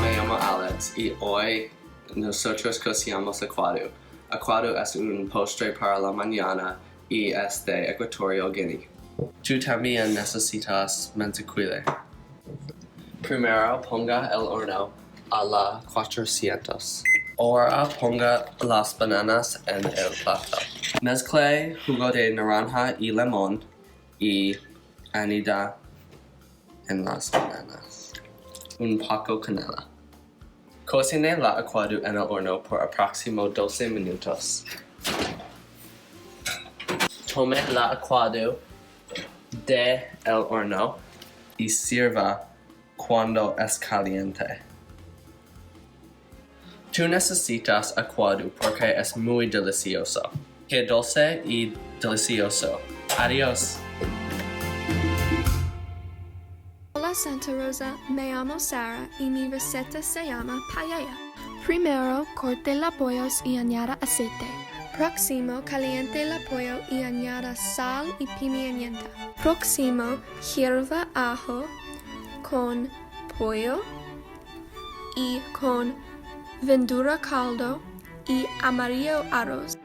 me llamo Alex y hoy nosotros cocinamos aquado. Aquado es un postre para la mañana y es de Equatorial Guinea. Tú también necesitas mantequilla. Primero ponga el horno a la 400. Ahora ponga las bananas en el plato. Mezcle jugo de naranja y limón y anida en las bananas. Un poco canela. Cocine la aquado en el horno por aproximadamente 12 minutos. Tome la aquado de el horno y sirva cuando es caliente. Tú necesitas aquado porque es muy delicioso. Que dulce y delicioso. Adiós. Hola Santa Rosa, me llamo Sara y mi receta se llama paella. Primero, corte los pollos y añada aceite. Próximo, caliente el pollo y añada sal y pimienta. Próximo, hierva ajo con pollo y con verdura caldo y amarillo arroz.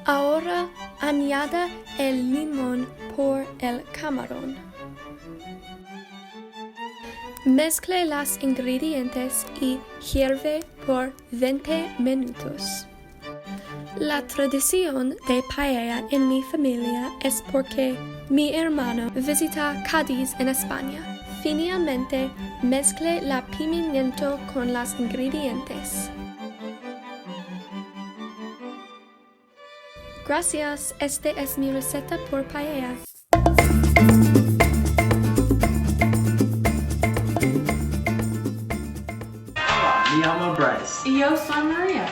Ahora añada el limón por el camarón. Mezcle los ingredientes y hierve por 20 minutos. La tradición de paella en mi familia es porque mi hermano visita Cádiz en España. Finalmente, mezcle la pimiento con los ingredientes. Gracias, este es mi receta por paella. Me llamo Bryce. Y yo soy María.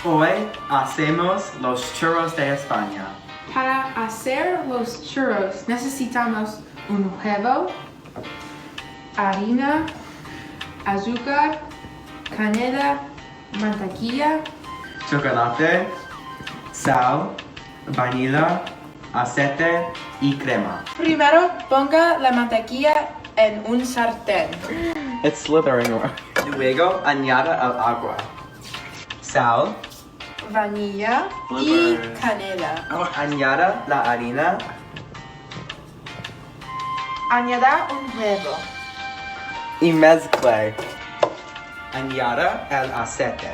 Hoy hacemos los churros de España. Para hacer los churros necesitamos un huevo, harina, azúcar, canela, mantequilla, Chocolate, sal, vanilla, aceite y crema. Primero ponga la mantequilla en un sartén. It's slithering. Luego añada el agua, sal, Vanilla y canela. añada la harina, Añada un huevo. y mezcle. Añada el aceite.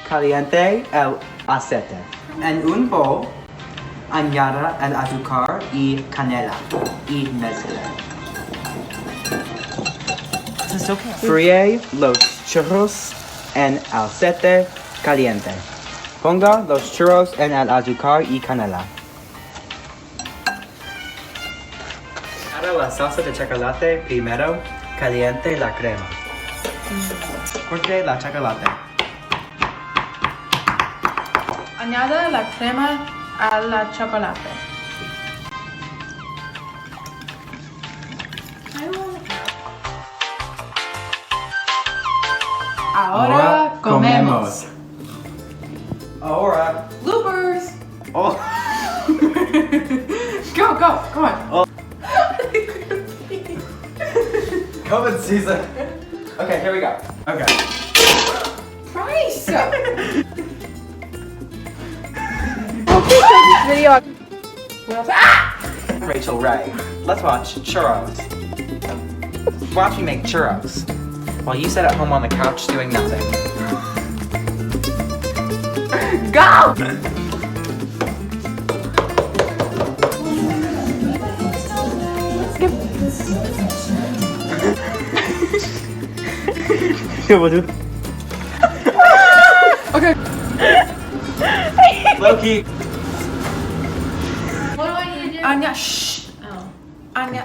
Caliente el aceite. En un bowl, añada el azúcar y canela y mezcle. Fríe los churros en aceite caliente. Ponga los churros en el azúcar y canela. Añada la salsa de chocolate primero, caliente la crema. Corte la chocolate. Añada la crema a la chocolate. Ahora comemos. Ahora. Bloopers. Oh. Go on. Oh. COVID season. Okay, here we go. Okay. Price. Rachel Ray. Let's watch churros. Watch me make churros while you sit at home on the couch doing nothing. Go! Okay. Loki. What do I need to do? Anya, shh. Oh. Anya.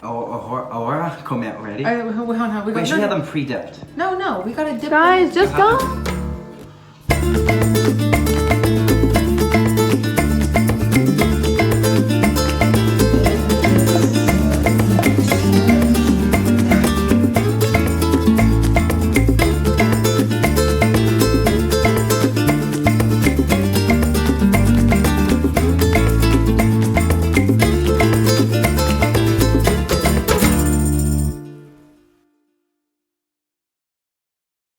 Ahora come ready? Hold on. Wait, should we have them pre-dipped? No, we gotta dip Guys, them. just go.